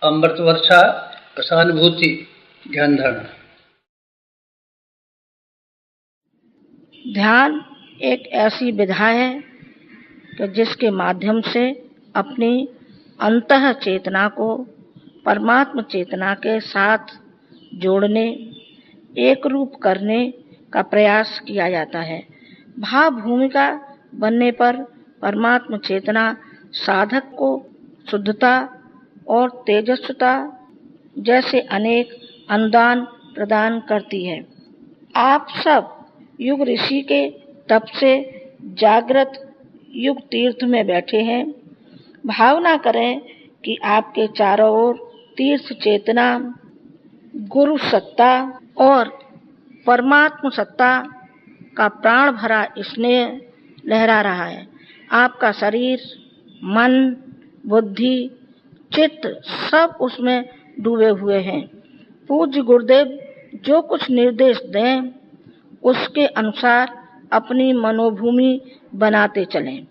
अमृत वर्षा रसानुभूति ध्यान धारणा। ध्यान एक ऐसी विधा है कि जिसके माध्यम से अपनी अंतः चेतना को परमात्म चेतना के साथ जोड़ने, एक रूप करने का प्रयास किया जाता है। भाव भूमिका बनने पर परमात्म चेतना साधक को शुद्धता और तेजस्विता जैसे अनेक अनुदान प्रदान करती है। आप सब युग ऋषि के तप से जागृत युग तीर्थ में बैठे हैं। भावना करें कि आपके चारों ओर तीर्थ चेतना, गुरु सत्ता और परमात्म सत्ता का प्राण भरा स्नेह लहरा रहा है। आपका शरीर, मन, बुद्धि, चित्त सब उसमें डूबे हुए हैं। पूज्य गुरुदेव जो कुछ निर्देश दें उसके अनुसार अपनी मनोभूमि बनाते चलें।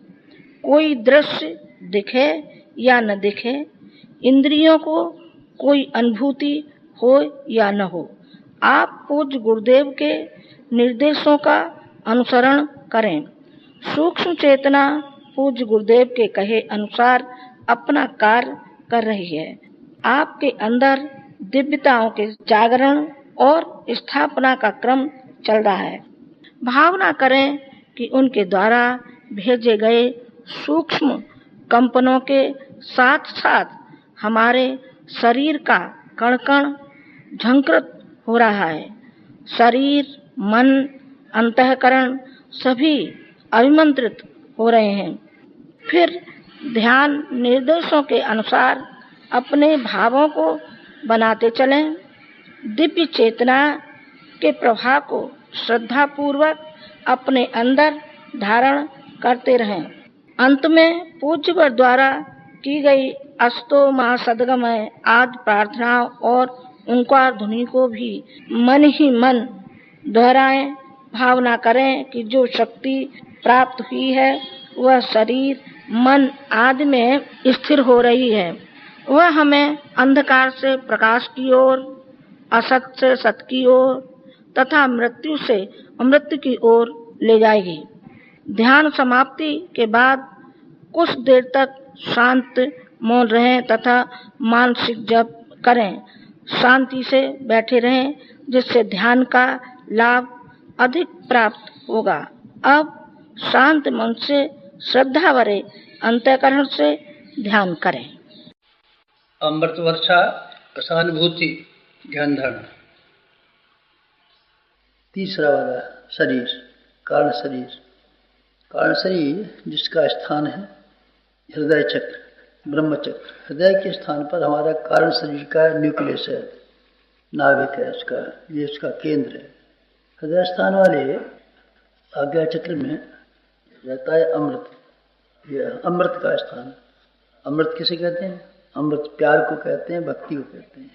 कोई दृश्य दिखे या न दिखे, इंद्रियों को कोई अनुभूति हो या न हो, आप पूज्य गुरुदेव के निर्देशों का अनुसरण करें। सूक्ष्म चेतना पूज्य गुरुदेव के कहे अनुसार अपना कार्य कर रही है। आपके अंदर दिव्यताओं के जागरण और स्थापना का क्रम चल रहा है। भावना करें कि उनके द्वारा भेजे गए सूक्ष्म कंपनों के साथ साथ हमारे शरीर का कण कण झंकृत हो रहा है। शरीर, मन, अंतःकरण सभी अभिमंत्रित हो रहे हैं। फिर ध्यान निर्देशों के अनुसार अपने भावों को बनाते चलें। दिव्य चेतना के प्रभाव को श्रद्धा पूर्वक अपने अंदर धारण करते रहें। अंत में पूज्यवर द्वारा की गई अस्तो मा सद्गमय आदि प्रार्थनाओं और ओंकार ध्वनि को भी मन ही मन दोहराएं। भावना करें कि जो शक्ति प्राप्त हुई है वह शरीर, मन आदि में स्थिर हो रही है। वह हमें अंधकार से प्रकाश की ओर, असत से सत की ओर तथा मृत्यु से अमृत की ओर ले जाएगी। ध्यान समाप्ति के बाद कुछ देर तक शांत मौन रहें तथा मानसिक जप करें। शांति से बैठे रहें जिससे ध्यान का लाभ अधिक प्राप्त होगा। अब शांत मन से श्रद्धा भरे अंतःकरण से ध्यान करें। अमृत वर्षा रसानुभूति ध्यान धारणा। तीसरा वाला शरीर, कारण शरीर। कारण शरीर जिसका स्थान है हृदय चक्र, ब्रह्म चक्र। हृदय के स्थान पर हमारा कारण शरीर का न्यूक्लियस है, नाभिक है उसका, ये उसका केंद्र है। हृदय स्थान वाले आज्ञा चक्र में रहता है अमृत। ये अमृत का स्थान। अमृत किसे कहते हैं? अमृत प्यार को कहते हैं, भक्ति को कहते हैं।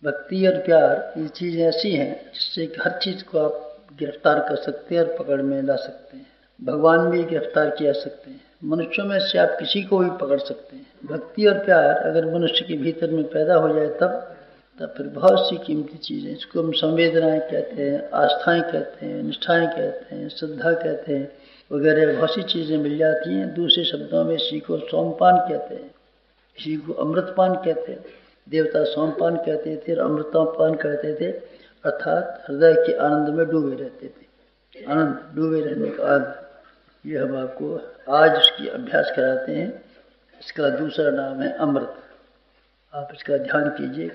भक्ति और प्यार ये चीज़ ऐसी हैं जिससे कि हर चीज़ को आप गिरफ्तार कर सकते हैं और पकड़ में ला सकते हैं। भगवान भी गिरफ्तार किया सकते हैं, मनुष्यों में से आप किसी को भी पकड़ सकते हैं। भक्ति और प्यार अगर मनुष्य के भीतर में पैदा हो जाए तब फिर बहुत सी कीमती चीज़ें, इसको हम संवेदनाएं कहते हैं, आस्थाएं कहते हैं, निष्ठाएं कहते हैं, श्रद्धा कहते हैं, वगैरह बहुत सी चीज़ें मिल जाती हैं। दूसरे शब्दों में इसी को सोमपान कहते हैं, इसी को अमृतपान कहते हैं। देवता सोमपान कहते थे और अमृतपान कहते थे, अर्थात हृदय के आनंद में डूबे रहते थे। आनंद, डूबे रहने का आनंद, ये हम आपको आज उसकी अभ्यास कराते हैं। इसका दूसरा नाम है अमृत। आप इसका ध्यान कीजिए।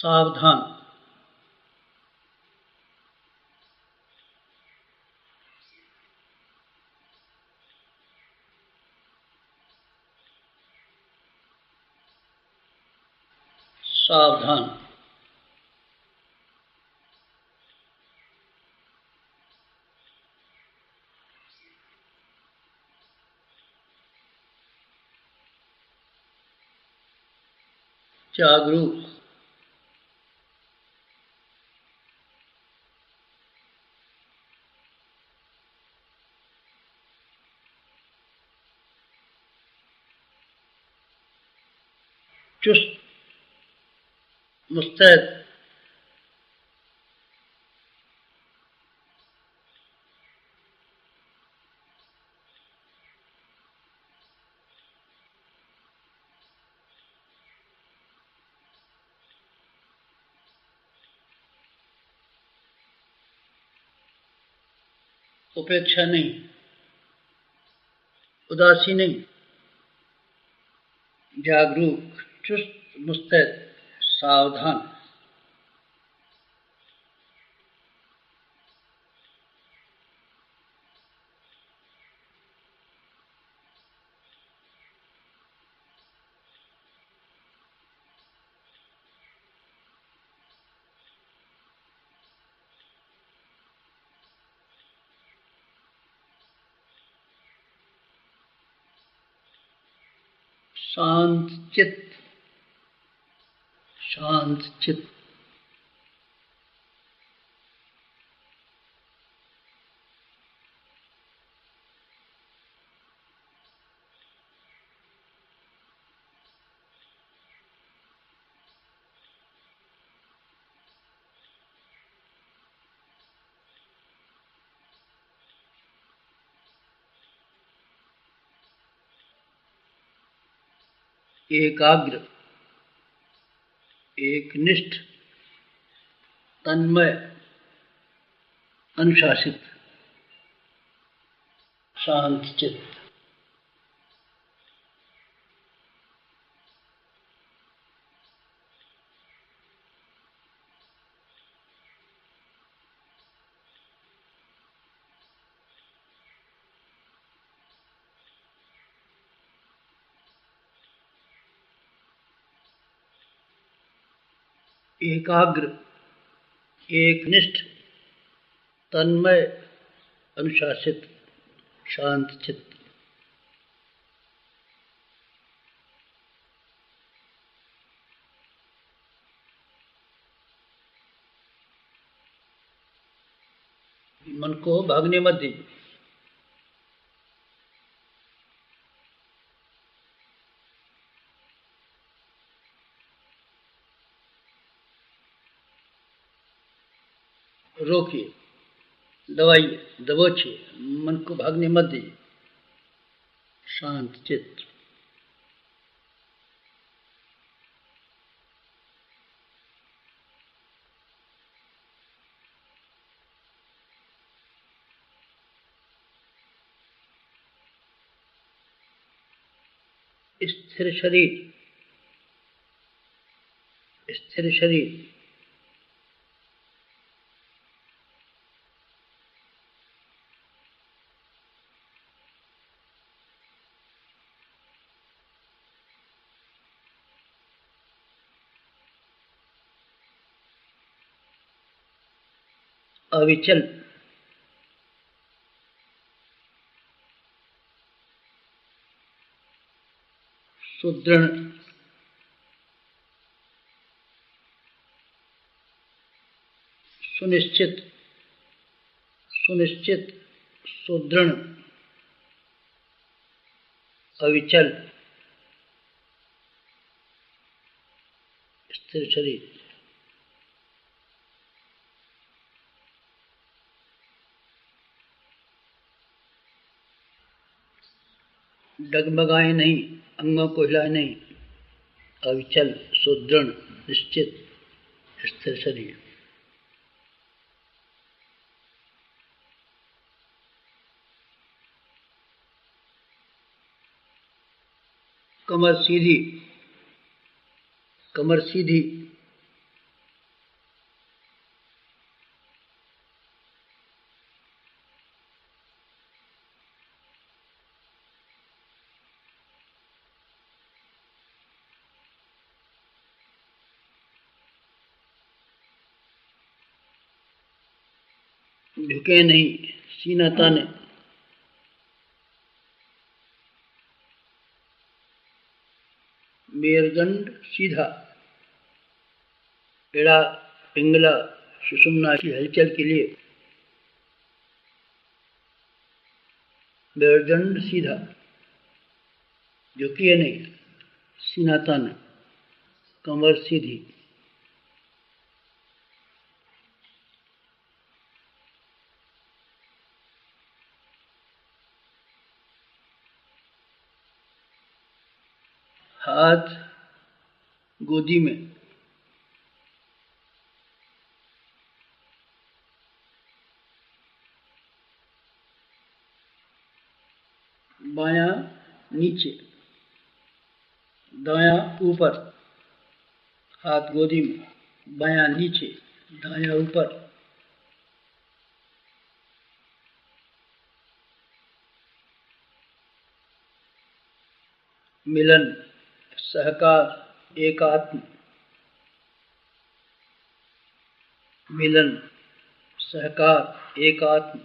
सावधान। सावधान। जागरूक। चुस्त मुस्तैद उपेक्षा नहीं, उदासी नहीं, जागरूक, चुस्त मुस्तैद, सावधान। शांत चित्त, शांत चित्त। एकाग्र, एकनिष्ठ, तन्मय, अनुशासित, शांत चित्त। एकाग्र, एकनिष्ठ, तन्मय, अनुशासित, शांत चित्त। मन को भागने मत दीजिए। रोकिए, दबाइए, दबोचिए, मन को भागने मत दीजिए। शांत चित्त। स्थिर शरीर, स्थिर शरीर। अविचल, सुदृढ़, सुनिश्चित, सुनिश्चित, सुदृढ़, अविचल, स्थिर शरीर। डगमगाए नहीं, अंगों को हिलाए नहीं। अविचल, सुदृढ़, निश्चित, स्थिर शरीर। कमर सीधी, कमर सीधी। झुके नहीं, सीना ताने। मेरुदंड सीधा, एड़ा, पिंगला, सुषुम्ना की हलचल के लिए मेरुदंड सीधा, झुकिए नहीं, सीना ताने। कमर सीधी, हाथ गोदी में, बायां नीचे, दायां ऊपर, हाथ गोदी में, बायां नीचे, दायां ऊपर, मिलन, सहकार, एकात्म, मिलन, सहकार, एकात्म,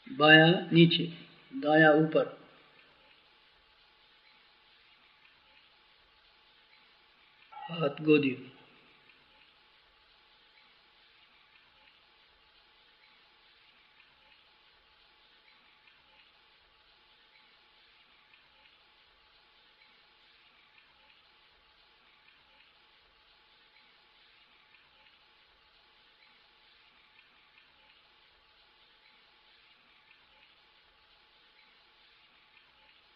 बायां नीचे, दायां ऊपर, हाथ गोदी,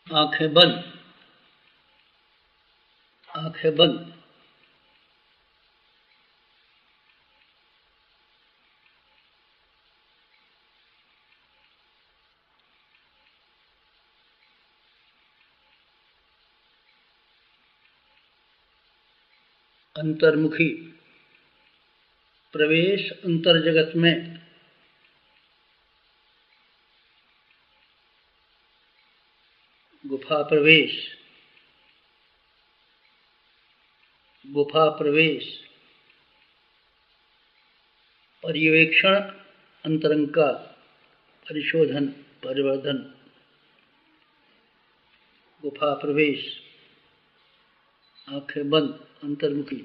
आंखें बंद, आंखें बंद, अंतर्मुखी, प्रवेश अंतर जगत में, गुफा प्रवेश, गुफा प्रवेश, पर्यवेक्षण अंतरंग का, परिशोधन, परिवर्धन, गुफा प्रवेश, आंखें बंद, अंतर्मुखी,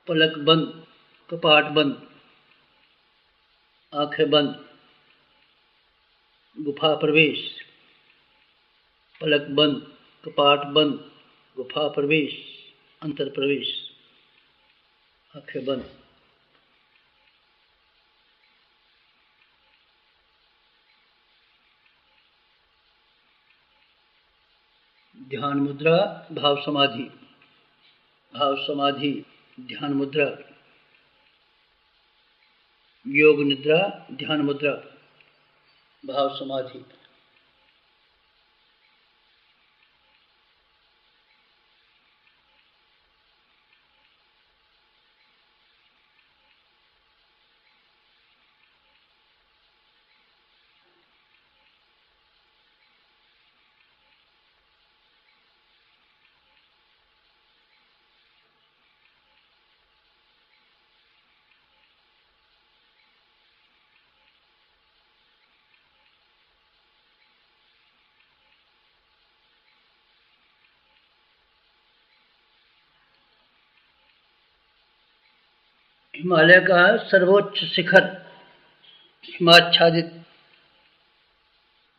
पलक बंद, कपाट बंद, आंखें बंद, गुफा प्रवेश, पलक बंद, कपाट बंद, गुफा प्रवेश, अंतर प्रवेश, आंखें बंद। ध्यान मुद्रा, भाव समाधि, भाव समाधि, ध्यान मुद्रा, योग निद्रा, ध्यान मुद्रा, भाव समाधि। हिमालय का सर्वोच्च शिखर, हिमाच्छादित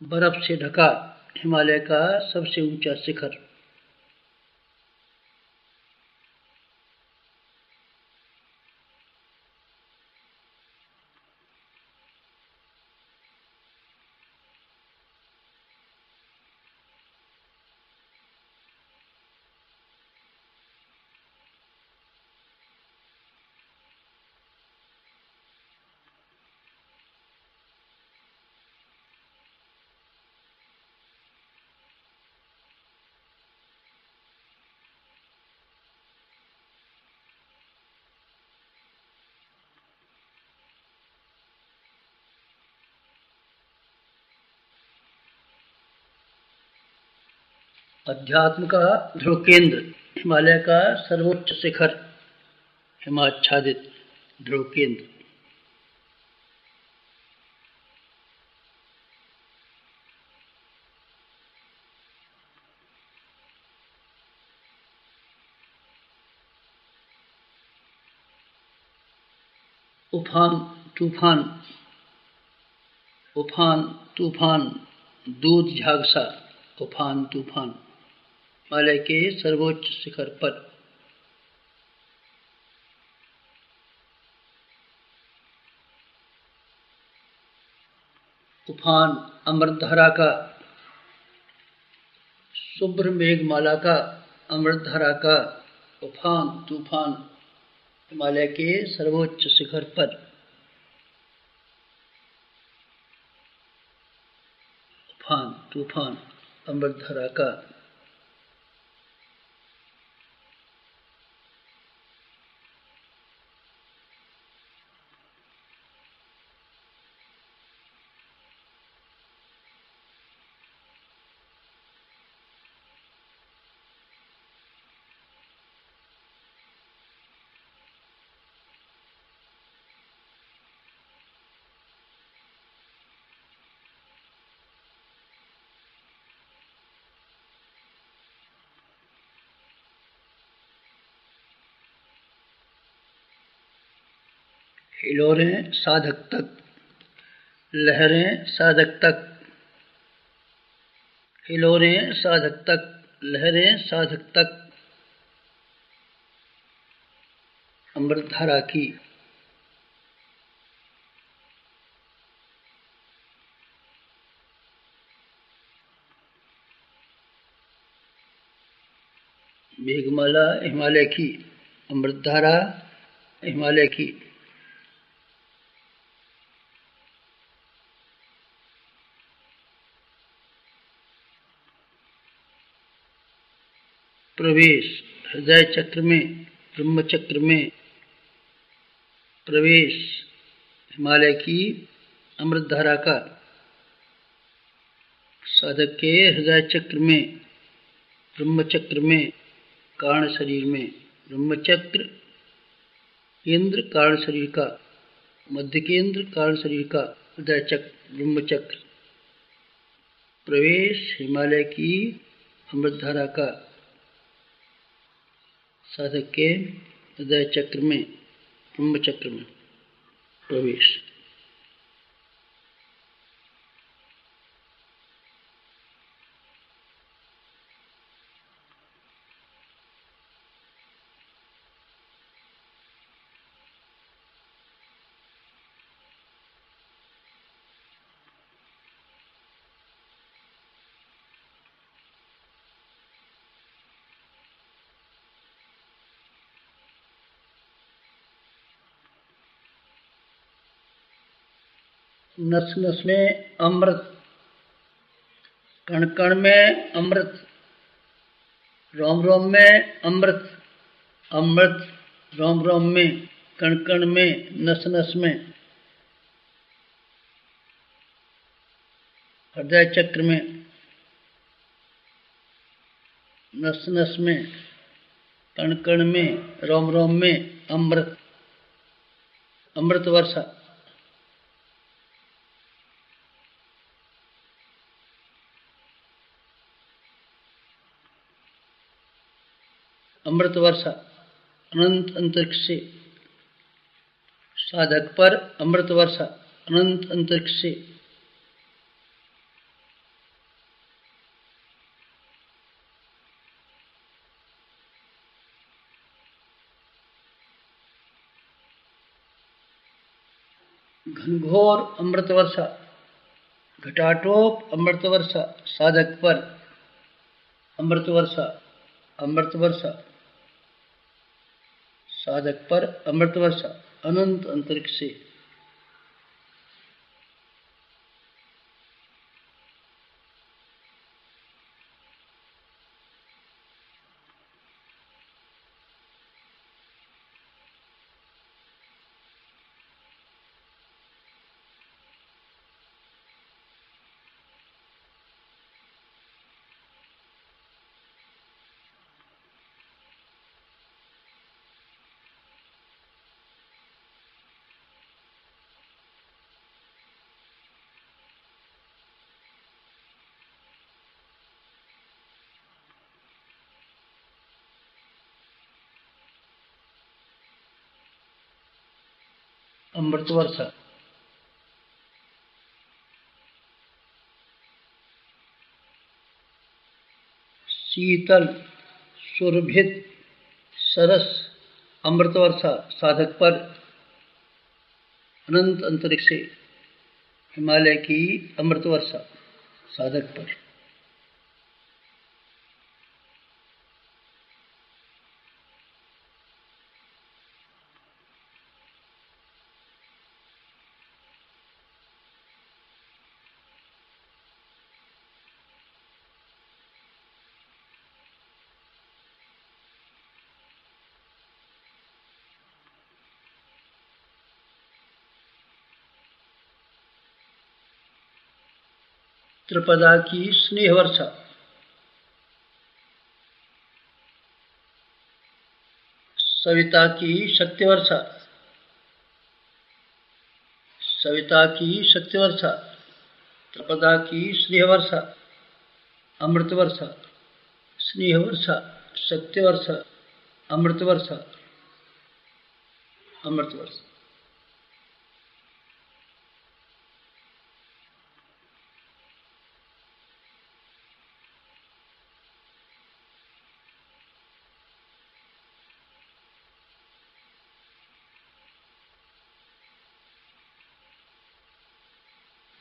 बर्फ से ढका हिमालय का सबसे ऊंचा शिखर। अध्यात्म का ध्रुव केंद्र, हिमालय का सर्वोच्च शिखर, हिमाच्छादित ध्रुव केंद्र। उफान, तूफान, उफान तूफान, दूध झागसा, उफान तूफान, हिमालय के सर्वोच्च शिखर पर। उफान अमृतधारा का, शुभ्र मेघमाला का, अमृतधारा का, उफान तूफान, हिमालय के सर्वोच्च शिखर पर। उफान तूफान, अमृतधारा का। हिलोरें साधक तक, लहरें साधक तक, हिलोरें साधक तक, लहरें साधक तक, अमृतधारा की। मेघमाला हिमालय की, अमृतधारा हिमालय की। प्रवेश हृदय चक्र में, ब्रह्म चक्र में। प्रवेश हिमालय की अमृतधारा का, साधक के हृदय चक्र में, ब्रह्म चक्र में, कारण शरीर में। ब्रह्म चक्र केंद्र कारण शरीर का, मध्य केंद्र कारण शरीर का, हृदय चक्र ब्रह्म चक्र। प्रवेश हिमालय की अमृतधारा का, साधक के हृदय चक्र में, ब्रह्म चक्र में प्रवेश। नस नस में अमृत, कण कण में अमृत, रोम रोम में अमृत, अमृत रोम रोम में, कण कण में, नस नस में। हृदय चक्र में, नस नस में, कण कण में, रोम रोम में अमृत, अमृत वर्षा। अमृत वर्षा अनंत अंतरिक्ष से, साधक पर अमृत वर्षा अनंत अंतरिक्ष से। घनघोर अमृत वर्षा, घटाटोप अमृत वर्षा, साधक पर अमृत वर्षा, अमृत वर्षा, साधक पर अमृत वर्षा अनंत अंतरिक्ष से। अमृत वर्षा शीतल सुरभित सरस अमृत वर्षा साधक पर, अनंत अंतरिक्ष से हिमालय की अमृत वर्षा साधक पर। त्रिपदा की स्नेह वर्षा, सविता की शक्ति वर्षा, सविता की शक्ति वर्षा, त्रिपदा की स्नेह वर्षा, अमृत वर्षा, स्नेह वर्षा, शक्ति वर्षा, अमृत वर्षा, अमृत वर्षा।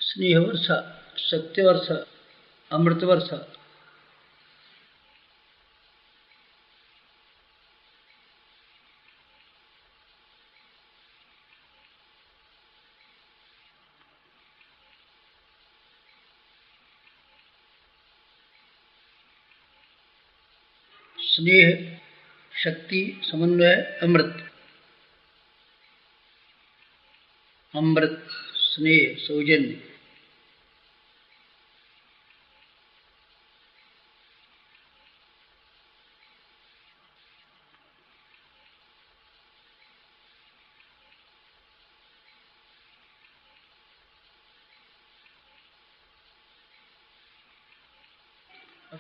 स्नेह वर्षा, शक्ति वर्षा, अमृत वर्षा। स्नेह शक्ति समन्वय अमृत, अमृत स्नेह सौजन्य।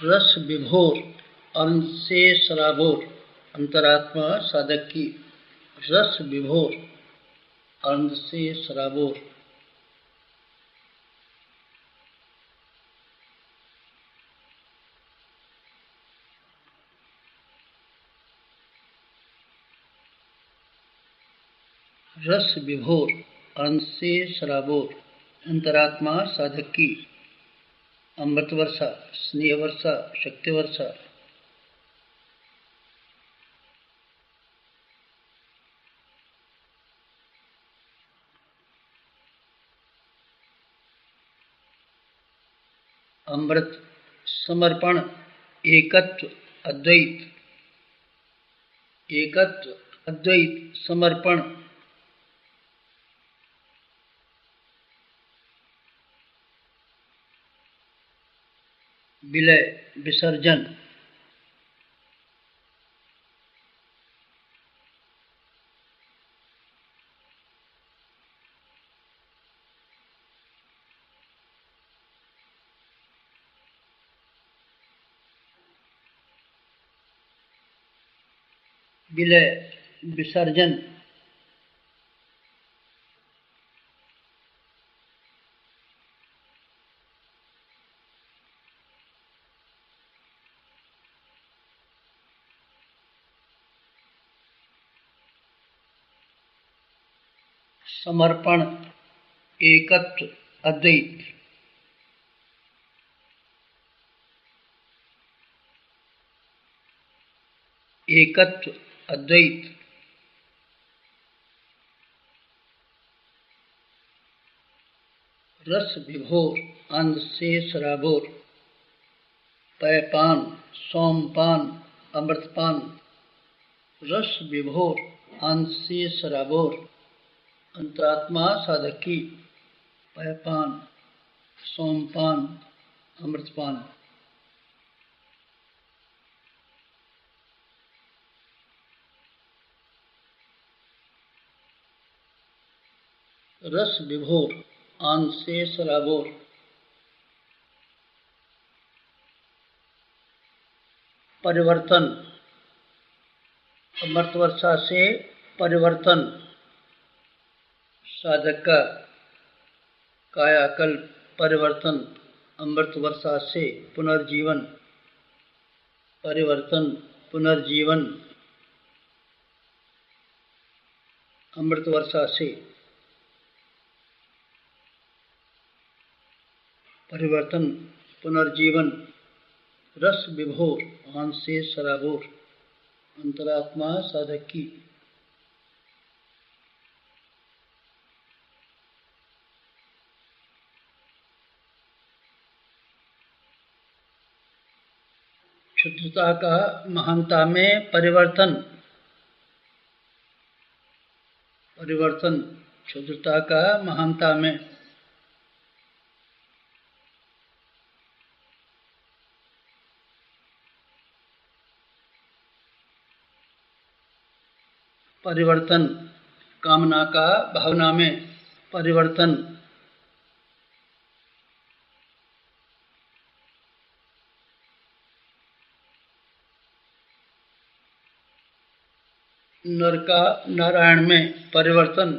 रस विभोर अन्न से सराबोर, अंतरात्मा साधक की। रस विभोर अन्न से सराबोर। रस विभोर अन्न से सराबोर, अंतरात्मा साधक की। अमृत वर्षा, स्नेह वर्षा, शक्ति वर्षा। अमृत समर्पण, एकत्व अद्वैत, एकत्व अद्वैत समर्पण। विलय विसर्जन। विलय विसर्जन। समर्पण, एकत्व अद्वैत। एकत्व अद्वैत। रस विभोर आनंद से सराबोर। पैपान, सोमपान, अमृतपान। रस विभोर आनंद से सराबोर, अंतरात्मा साधक की। पैपान, सोमपान, अमृतपान। रस विभोर आनंद से सराबोर। परिवर्तन, अमृत वर्षा से परिवर्तन। साधक का कायाकल्प परिवर्तन, अमृत वर्षा से पुनर्जीवन। परिवर्तन, पुनर्जीवन, अमृत वर्षा से। परिवर्तन, पुनर्जीवन, रस विभोर, आन से सराबोर, अंतरात्मा साधक की। क्षुद्रता का महानता में परिवर्तन। परिवर्तन, क्षुद्रता का महानता में। परिवर्तन, कामना का भावना में। परिवर्तन, नर का नारायण में। परिवर्तन,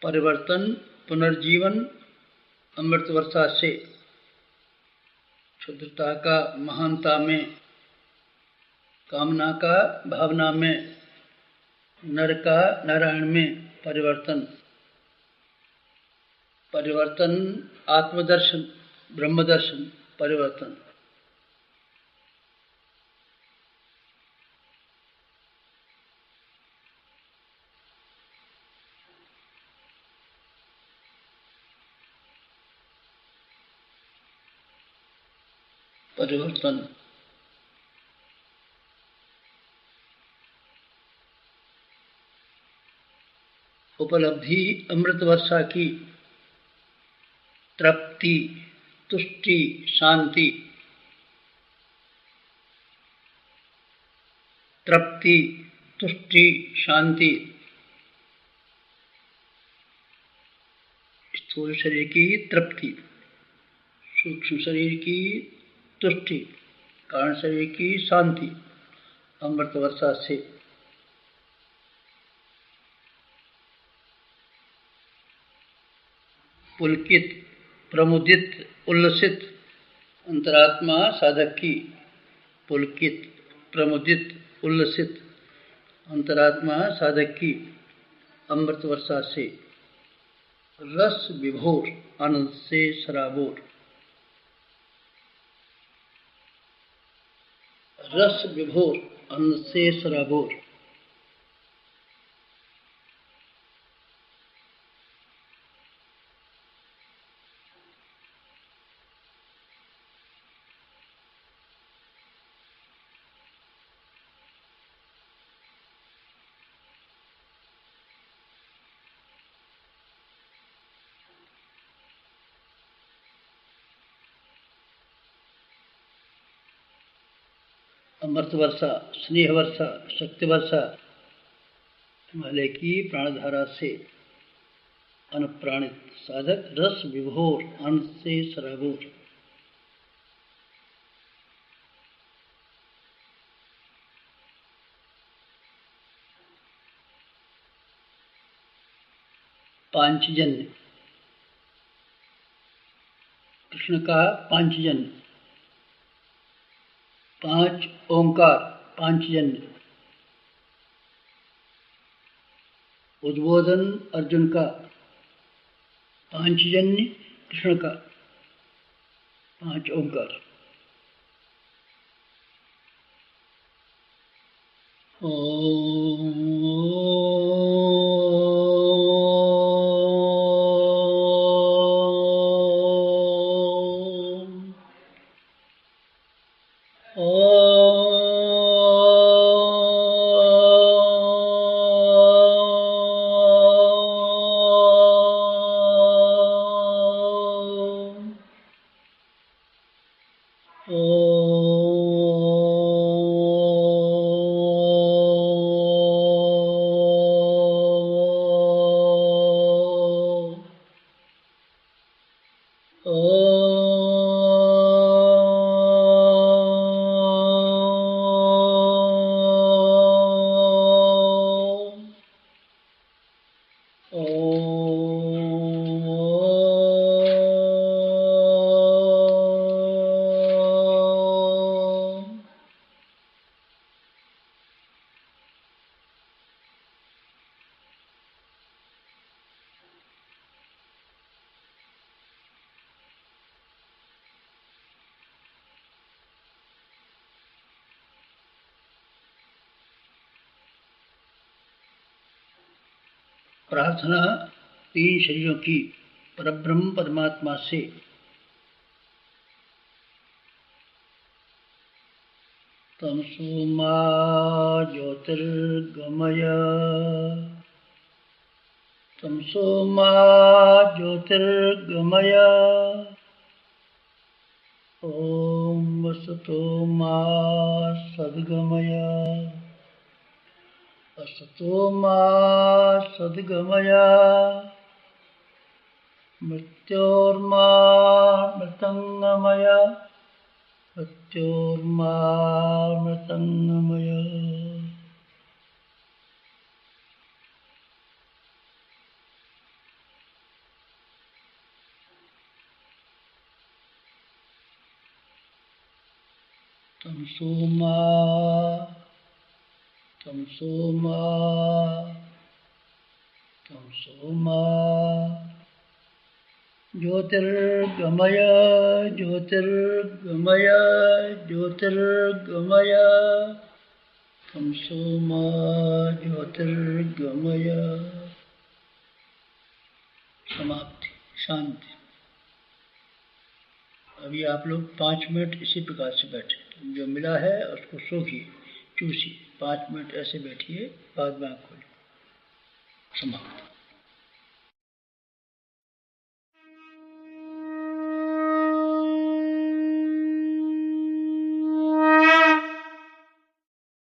परिवर्तन, पुनर्जीवन, अमृत वर्षा से। क्षुद्रता का महानता में, कामना का भावना में, नर का नारायण में। परिवर्तन, परिवर्तन, आत्मदर्शन, ब्रह्मदर्शन। परिवर्तन, परिवर्तन, उपलब्धि अमृत वर्षा की। तृप्ति, तुष्टि, शांति। तृप्ति, तुष्टि, शांति। स्थूल शरीर की तृप्ति, सूक्ष्म शरीर की तुष्टि, कारण शरीर की शांति, अमृत वर्षा से। पुलकित, प्रमुदित, उल्लसित, अंतरात्मा साधक की। पुलकित, प्रमुदित, उल्लसित, अंतरात्मा साधक की, अमृत वर्षा से। रस विभोर, आनंद से सराबोर। रस विभोर, आनंद से सराबोर। अमृत वर्षा, स्नेह वर्षा, शक्ति वर्षा, हिमालय की प्राणधारा से अनुप्राणित साधक रस विभोर, आनंद से सराबोर। पांचजन्य, कृष्ण का पांचजन्य। पांच ओंकार, पांचजन्य। उद्बोधन अर्जुन का, पांचजन्य कृष्ण का। पांच ओंकार। प्रार्थना तीन शरीरों की परब्रह्म परमात्मा से। तमसो मा ज्योतिर्गमय, तमसो मा ज्योतिर्गमय, ओम वसतो मा सद्गमय, असतो मा सद्गमय, मृत्योर्मा मृतंगमय, मृत्योर्मा मृतंगमय। तमसो मा, तमसो मा, तमसो मा ज्योतिर्गमय, ज्योतिर्गमय, ज्योतिर्गमय, तमसो मा ज्योतिर्गमय। समाप्ति, शांति। अभी आप लोग 5 मिनट इसी प्रकार से बैठे, जो मिला है उसको सूखिए, चूसिए। 5 मिनट ऐसे बैठिए, बाद में आँख खोलिए। समाप्त।